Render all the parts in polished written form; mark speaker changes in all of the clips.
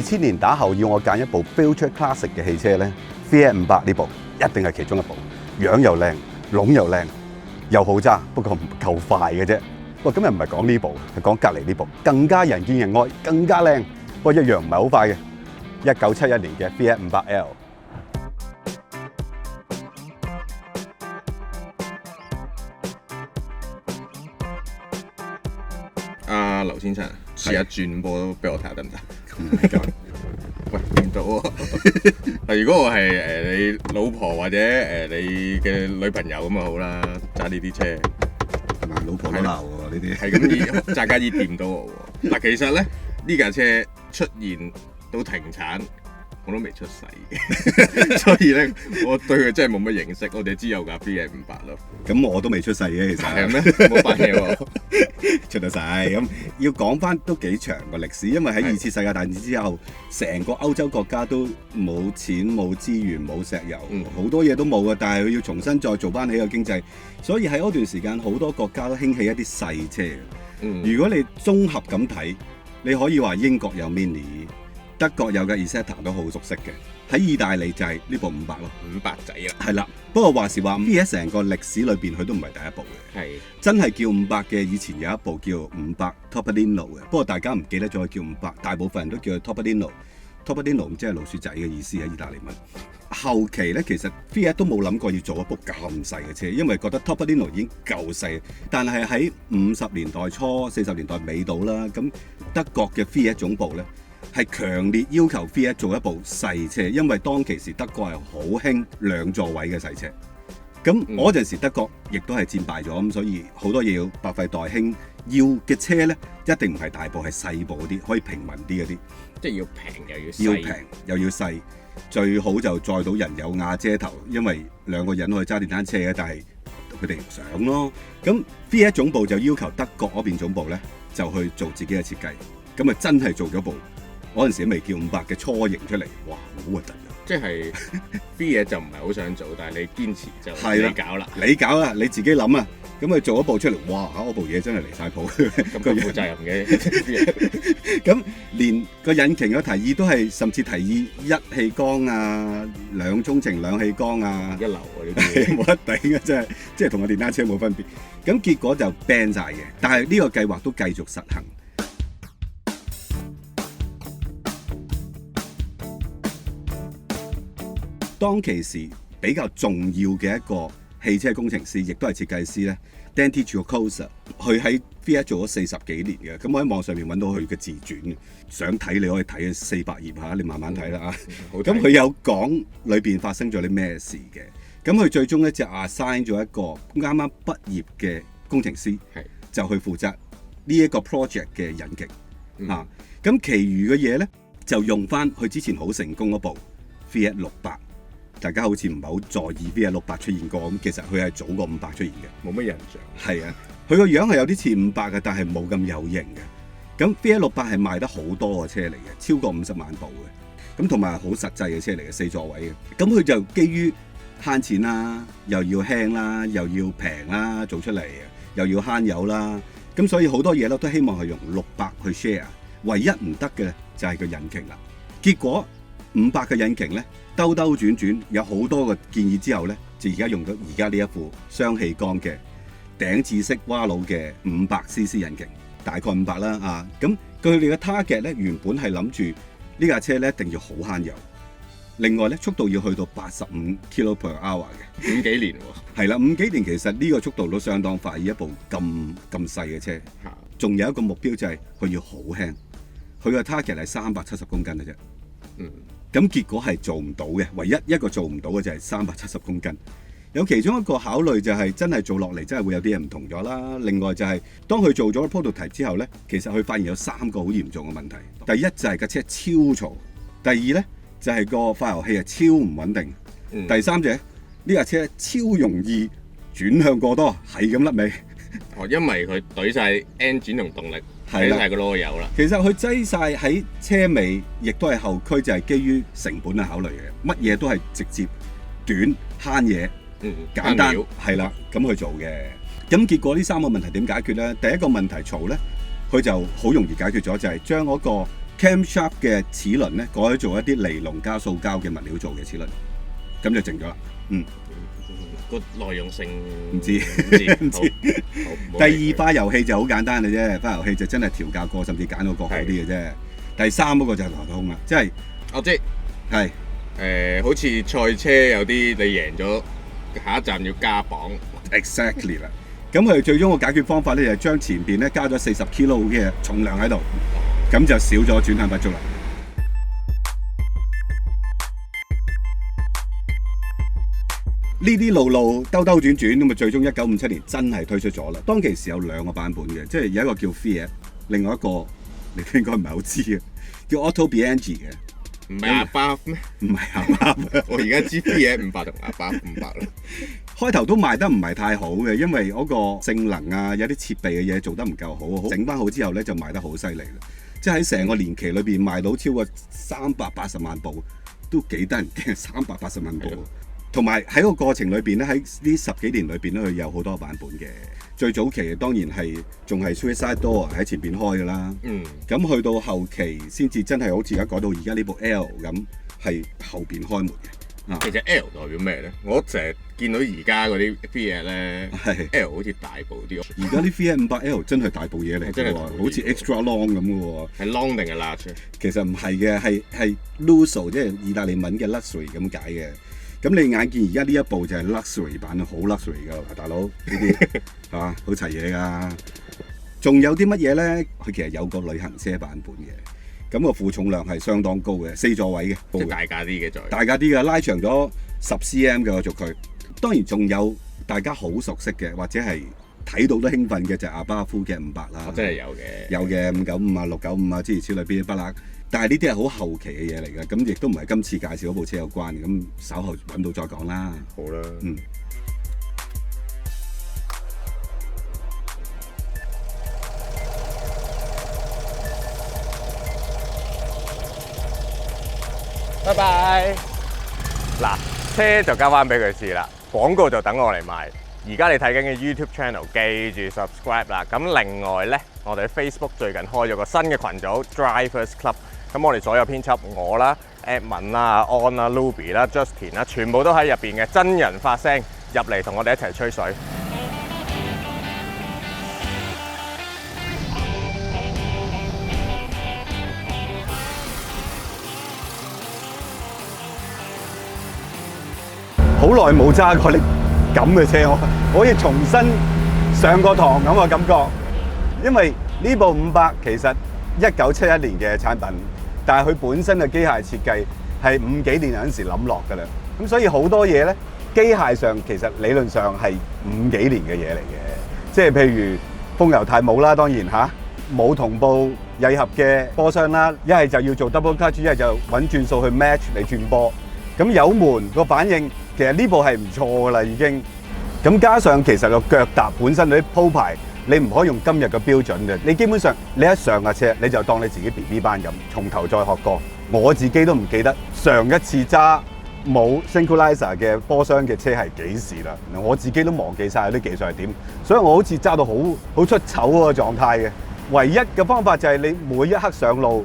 Speaker 1: 2000年打後要我揀一部 Future Classic 嘅汽車咧，Fiat 500呢部一定係其中一部，樣又靚，籠又靚，又好揸，不過唔夠快嘅啫。喂，今日唔係講呢部，係講隔離呢部，更加人見人愛，更加靚，不過一樣唔係好快嘅。1971年嘅 Fiat 500L。
Speaker 2: 劉先生，試下轉波俾我睇下得唔得？
Speaker 1: 唔係㗎，
Speaker 2: 喂，見到喎。如果我係你老婆或者你嘅女朋友咁啊好啦，揸呢啲車，
Speaker 1: 係咪老婆都鬧喎呢啲？
Speaker 2: 係咁揸家依掂到我喎。嗱，其實咧呢架車出現到停產，我都未出世嘅，所以咧我對佢真係冇乜認識，我哋知有架 Fiat 500咯。
Speaker 1: 咁我都未出世嘅，其實
Speaker 2: 係咩？冇扮嘢喎。
Speaker 1: 出到世咁，要講翻都幾長個歷史，因為喺2次世界大戰之後，成個歐洲國家都冇錢、冇資源、冇石油，好多嘢都冇嘅。但係佢要重新再做翻起個經濟，所以喺嗰段時間好多國家都興起一啲細車。如果你綜合咁睇，你可以話英國有 Mini， 德國有嘅 Isetta 都好熟悉嘅。喺意大利就係呢部500咯
Speaker 2: ，500仔啊。
Speaker 1: 係啦，不過話時話，Fiat 成個歷史裏邊佢都唔係第一部嘅。
Speaker 2: 係
Speaker 1: 真係叫500嘅，以前有一部叫500 Topolino 嘅，不過大家唔記得咗佢叫500，大部分人都叫佢 Topolino。Topolino 唔知係老鼠仔嘅意思喺意大利文。後期咧，其實 Fiat 都冇諗過要做一部咁細嘅車，因為覺得 Topolino 已經夠細。但係喺50年代初、40年代尾到啦，咁德國嘅 Fiat 總部咧，係強烈要求 Fiat 做一部細車，因為當其時德國係好興2座位嘅細車。咁嗰陣時德國亦都係戰敗咗，咁所以好多嘢要百廢待興。要嘅車咧，一定唔係大部，係細部嗰啲，可以平民啲嗰啲。
Speaker 2: 即係要平又要細。
Speaker 1: 要平又要細，最好就載到人有瓦遮頭，因為2個人可以揸電單車嘅，但係佢哋唔想咯。咁 Fiat 總部就要求德國嗰邊總部咧，就去做自己嘅設計。咁啊真係做咗部嗰陣時未叫500嘅初型出嚟，哇，好核突啊！
Speaker 2: 即係 Fiat 就唔係好想做，但係你堅持就你搞啦，
Speaker 1: 你搞啦，你自己諗啊！咁佢做一部出嚟，哇！嗰部嘢真係離晒譜，
Speaker 2: 咁佢負責任嘅。
Speaker 1: 咁連個引擎嘅提議都係，甚至提議1氣缸啊、2中程2氣缸啊，
Speaker 2: 一流啊呢啲，
Speaker 1: 冇得頂啊！真係，即係同個電單車冇分別。咁結果就 ban 晒嘅，但係呢個計劃都繼續實行。當其時比較重要嘅一個汽車工程師，亦都係設計師咧 Dante Giacosa， 佢喺 Fiat 做咗40幾年嘅。咁我喺網上面揾到佢嘅自傳嘅，想睇你可以睇400頁嚇，你慢慢睇啦啊！咁佢有講裏邊發生咗啲咩事嘅。咁佢最終咧就 assign 咗一個啱啱畢業嘅工程師，就去負責呢一個 project 嘅引擎啊。咁其餘嘅嘢咧就用翻佢之前好成功嗰部 Fiat 600。大家好似唔係好在意 Fiat 600出現過，咁其實佢係早過500出現嘅，
Speaker 2: 冇乜印象。
Speaker 1: 係啊，佢個樣係有啲似500嘅，但係冇咁有型嘅。咁 Fiat 600係賣得好多嘅車嚟嘅，超過50萬部嘅。咁同埋好實際嘅車嚟嘅，4座位嘅。咁佢就基於慳錢啦，又要輕啦，又要平啦，做出嚟又要慳油啦。咁所以好多嘢咧都希望係用600去 share。唯一唔得嘅就係個引擎啦。結果500嘅引擎咧，兜兜轉轉有好多個建議之後咧，就而家用咗而家呢一副雙氣缸嘅頂置式蛙佬嘅500cc 引擎，大概500啦啊！咁佢哋嘅 target 咧，原本係諗住呢架車咧一定要好慳油，另外咧速度要去到85 km/h 嘅。
Speaker 2: 5幾年喎，
Speaker 1: 係啦，5幾年其實呢個速度都相當快，以一部咁細嘅車。仲有一個目標就係佢要好輕，佢個 target 係370公斤嘅啫。咁結果係做唔到嘅，唯一一個做唔到嘅就係370公斤。有其中一個考慮就係真係做落嚟真係會有啲嘢唔同咗啦。另外就係當佢做咗 prototype 之後呢，其實佢發現有3個好嚴重嘅問題。第一就係架車超嘈，第二呢就係個化油器係超唔穩定，第三就係呢架車超容易轉向過多，係咁甩尾。
Speaker 2: 因為佢懟晒 engine 同動力，懟晒個囉柚啦。
Speaker 1: 其實佢擠晒喺車尾，亦都係後驅，就係基於成本嘅考慮嘅。乜嘢都係直接短慳嘢，簡單係啦，咁去做嘅。咁結果呢3個問題點解決呢？第一個問題嘈呢，佢就好容易解決咗，就係將嗰個 camshaft 嘅齒輪咧改做一啲尼龍加塑膠嘅物料做嘅齒輪，咁就靜咗啦。
Speaker 2: 個耐用性
Speaker 1: 唔知
Speaker 2: 唔知。好
Speaker 1: 第二花遊戲就好簡單嘅啫，花遊戲就真係調教過，甚至揀嗰個好啲嘅啫。第三嗰個就係頭痛啦，即係
Speaker 2: 我知
Speaker 1: 係
Speaker 2: 好似賽車有啲你贏咗，下一站要加磅。
Speaker 1: exactly 啦。咁佢最終個解決方法咧就係將前邊咧加咗40 kilo 嘅重量喺度，咁就少咗轉向不足啦。呢啲路兜兜轉轉咁啊，最終1957年真係推出咗啦。當其時有2個版本嘅，即係有一個叫 Fiat， 另外一個你應該唔係好知嘅，叫 Otto Bianchi 嘅。
Speaker 2: 唔係阿巴咩？
Speaker 1: 唔係阿巴，
Speaker 2: 我而家知 Fiat 500同阿巴500啦。
Speaker 1: 開頭都賣得唔係太好嘅，因為嗰個性能啊，有啲設備嘅嘢做得唔夠好，整翻好之後咧就賣得好犀利啦。即係喺成個年期裏邊賣到超過380萬部，都幾得人驚，380萬部。同埋喺個過程裏邊咧，喺呢10幾年裏邊咧，佢有好多版本嘅。最早期當然係仲係 Suicide Door 喺前邊開㗎啦。咁去到後期先至真係好似而家改到而家呢部 L 咁，係後邊開門嘅。
Speaker 2: 其實 L 代表咩咧？我成日見到而家嗰啲 Fiat 咧，L 好似大部啲。
Speaker 1: 而家啲 Fiat 500L 真係大部嘢嚟嘅喎，好似 extra long 咁嘅喎。
Speaker 2: 係 long 定係 large？
Speaker 1: 其實唔係嘅，係 lusso 即係意大利文嘅 luxury 咁解嘅。咁你眼見而家呢一部就係 luxury 版，好 luxury 㗎，大佬呢啲係嘛，好齊嘢㗎。仲有啲乜嘢咧？佢其實有個旅行車版本嘅，咁個負重量係相當高嘅，4座位嘅，
Speaker 2: 即係大架啲嘅再。
Speaker 1: 大架啲嘅，拉長咗10 cm 嘅個軸距。當然仲有大家好熟悉嘅，或者係睇到都興奮嘅就係阿巴夫嘅500啦。
Speaker 2: 真係有嘅，
Speaker 1: 有嘅595啊、695啊，諸如此類，噼里啪啦。但係呢啲係好後期嘅嘢嚟嘅，咁亦都唔係今次介紹嗰部車有關，咁稍後揾到再講啦。
Speaker 2: 好啦，
Speaker 3: 拜拜。嗱，車就交翻俾佢試啦，廣告就等我嚟賣。而家你睇緊嘅 YouTube channel 記住 subscribe 啦。咁另外呢，我哋喺 Facebook 最近開咗個新嘅群組 Drivers Club。咁我哋所有編輯我啦、Edmond 啦、安啦、Ruby 啦、Justin 啦，全部都喺入邊嘅，真人發聲入嚟同我哋一齊吹水。
Speaker 1: 好耐冇揸過呢咁嘅車，我好似重新上過堂咁嘅感覺。因為呢部500其實1971年嘅產品。但係佢本身嘅機械設計係50幾年嗰陣時諗落㗎啦，咁所以好多嘢咧，機械上其實理論上係50幾年嘅嘢嚟嘅，即係譬如風油軚冇啦，當然冇同步曳合嘅波箱啦，一係就要做 double clutch， 一係就揾轉數去 match 嚟轉波，咁油門個反應其實呢部係唔錯㗎啦已經，咁加上其實個腳踏本身嗰啲鋪排。你唔可以用今日嘅標準嘅，你基本上你一上架車你就當你自己 BB 班咁，從頭再學過。我自己都唔記得上一次揸冇 synchronizer 嘅波箱嘅車係幾時啦，我自己都忘記晒啲技術係點，所以我好似揸到好出醜嗰個狀態嘅。唯一嘅方法就係你每一刻上路，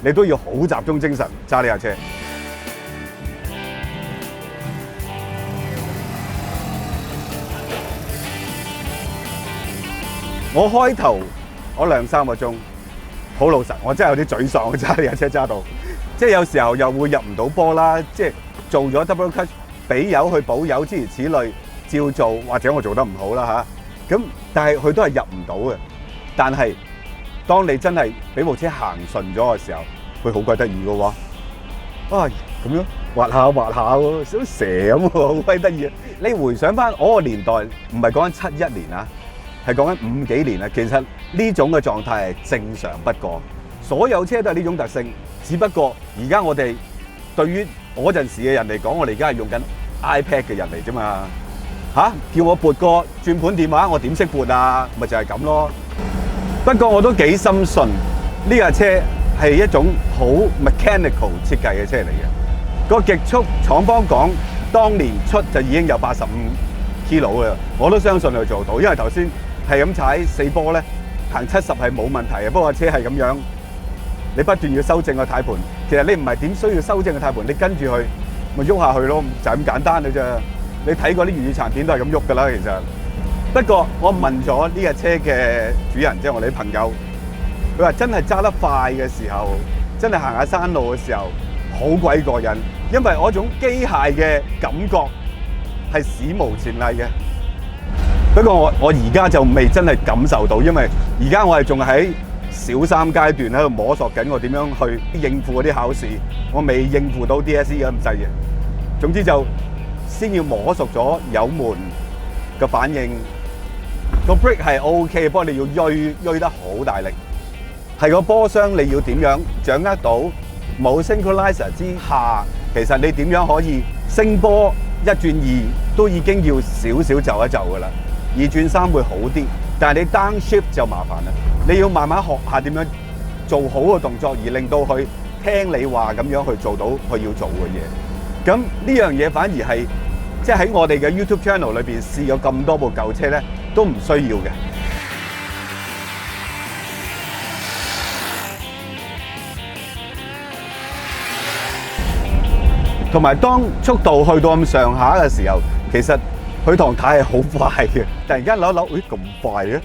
Speaker 1: 你都要好集中精神揸呢架車。我開頭我2-3個鐘，好老實，我真係有啲沮喪揸呢架車揸到，即係有時候又會入唔到波啦，即係做咗 double clutch， 俾油去補油諸如此類，照做或者我做得唔好啦嚇，咁但係佢都係入唔到嘅。但係當你真係俾部車行順咗嘅時候，佢好鬼得意嘅喎，啊咁樣滑下滑下喎，小蛇咁喎，好鬼得意。你回想翻我個年代，唔係講緊71年啊。係講緊50幾年啦，其實呢種嘅狀態係正常不過，所有車都係呢種特性。只不過而家我哋對於嗰陣時嘅人嚟講，我哋而家係用緊 iPad 嘅人嚟啫嘛。叫我撥個轉盤電話，我點識撥啊？咪就係咁咯。不過我都幾深信呢架車係一種好 mechanical 設計嘅車嚟嘅。個極速廠方講，當年出就已經有85 kilo 嘅，我都相信佢做到，因為頭先係咁踩4波咧，行70係冇問題嘅。不過車係咁樣
Speaker 4: 你不斷要修正個軚盤，其實你唔係點需要修正個軚盤，你跟住去咪喐下去咯，就係咁簡單嘅啫。你睇過啲粵語殘片都係咁喐噶啦，其實。不過我問咗呢架車嘅主人，即係我哋啲朋友，佢話真係揸得快嘅時候，真係行下山路嘅時候，好鬼過癮，因為嗰種機械嘅感覺係史無前例嘅。不過我而家就未真係感受到，因為而家我係仲喺小三階段喺度摸索緊我點樣去應付嗰啲考試，我未應付到 DSE 咁滯嘅。總之就先要摸熟咗油門嘅反應，個 brake 係 OK， 不過你要鋥得好大力。係個波箱你要點樣掌握到冇 synchronizer 之下，其實你點樣可以升波1轉2都已經要少少就一就㗎啦。2轉3會好啲，但係你 downshift 就麻煩啦。你要慢慢學下點樣做好個動作，而令到佢聽你話咁樣去做到佢要做嘅嘢。咁呢樣嘢反而係即係喺我哋嘅 YouTube channel 裏邊試咗咁多部舊車咧，都唔需要嘅。同埋當速度去到咁上下嘅時候，其實佢堂軚係好快嘅。突然間扭一扭，咦咁快嘅？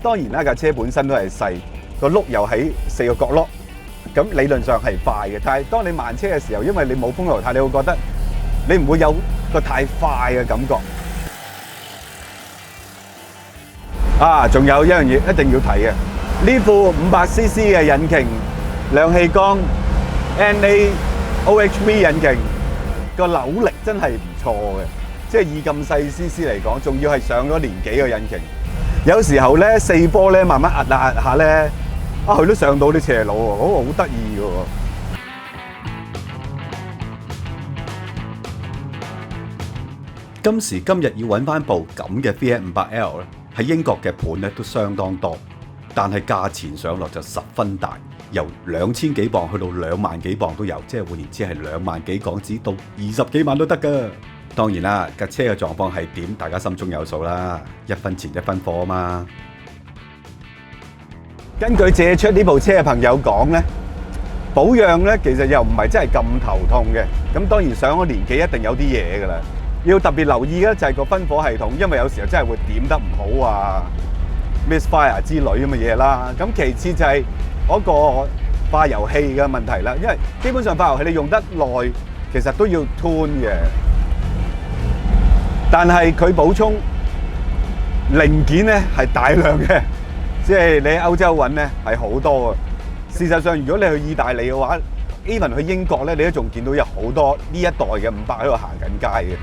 Speaker 4: 當然啦，架車本身都係細，個轆又喺4個角落，咁理論上係快嘅。但係當你慢車嘅時候，因為你冇風油軚，你會覺得你唔會有個太快嘅感覺。啊，仲有一樣嘢一定要提嘅，呢副500cc 嘅引擎，兩氣缸 NA OHV 引擎個扭力真係唔錯嘅，即係以咁細 cc 嚟講，仲要係上咗年紀嘅引擎。有時候咧4波咧慢慢壓下壓下咧，啊佢都上到啲斜路喎，好得意嘅喎。
Speaker 5: 今時今日要揾翻部咁嘅 Fiat 500L咧，喺英國嘅盤咧都相當多，但係價錢上落就十分大，由2000幾磅去到2萬幾磅都有，即係換言之係2萬幾港紙到20幾萬都得㗎。當然啦，架車嘅狀況係點，大家心中有數啦，一分錢一分貨啊嘛。
Speaker 4: 根據借出呢部車嘅朋友講咧，保養咧其實又唔係真係咁頭痛嘅。咁當然上咗年紀一定有啲嘢㗎啦。要特別留意嘅就係個分火系統，因為有時候真係會點得唔好啊 ，misfire 之類咁嘅嘢啦。咁其次就係嗰個化油器嘅問題啦，因為基本上化油器你用得耐，其實都要 tune 嘅。但係佢補充零件咧係大量嘅，即係你喺歐洲揾咧係好多嘅。事實上，如果你去意大利嘅話 ，even 去英國咧，你都仲見到有好多呢一代嘅500喺度行緊街嘅。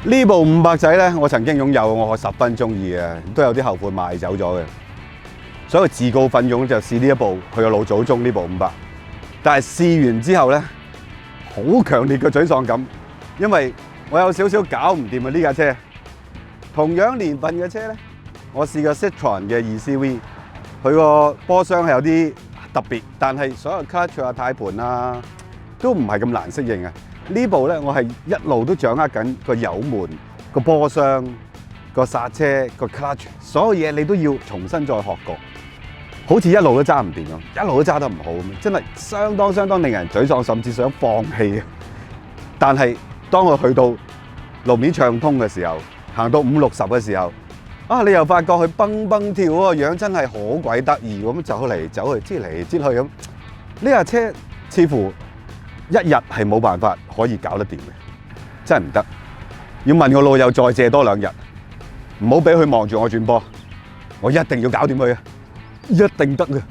Speaker 4: 呢部500仔咧，我曾經擁有，我十分中意嘅，都有啲後悔賣走咗嘅。所以自告奮勇就試呢一部去個老祖宗呢部500，但係試完之後咧，好強烈嘅沮喪感，因為我有少少搞唔掂啊呢架車。同樣年份嘅車咧，我試過 Citroen 嘅 2CV， 佢個波箱係有啲特別，但係所有 clutch 啊、軚盤啊都唔係咁難適應啊。呢部咧我係一路都掌握緊個油門、個波箱、個剎車、個 clutch， 所有嘢你都要重新再學過。好似一路都揸唔掂咁，一路都揸得唔好咁，真係相當令人沮喪，甚至想放棄嘅。但係當我去到路面暢通嘅時候，行到50、60嘅時候，啊你又發覺佢蹦蹦跳嗰個樣真係好鬼得意咁，走嚟走去，擠嚟擠去咁。呢架車似乎一日係冇辦法可以搞得掂嘅，真係唔得。要問個老友再借多2日，唔好俾佢望住我轉波，我一定要搞掂佢啊！一定得嘅。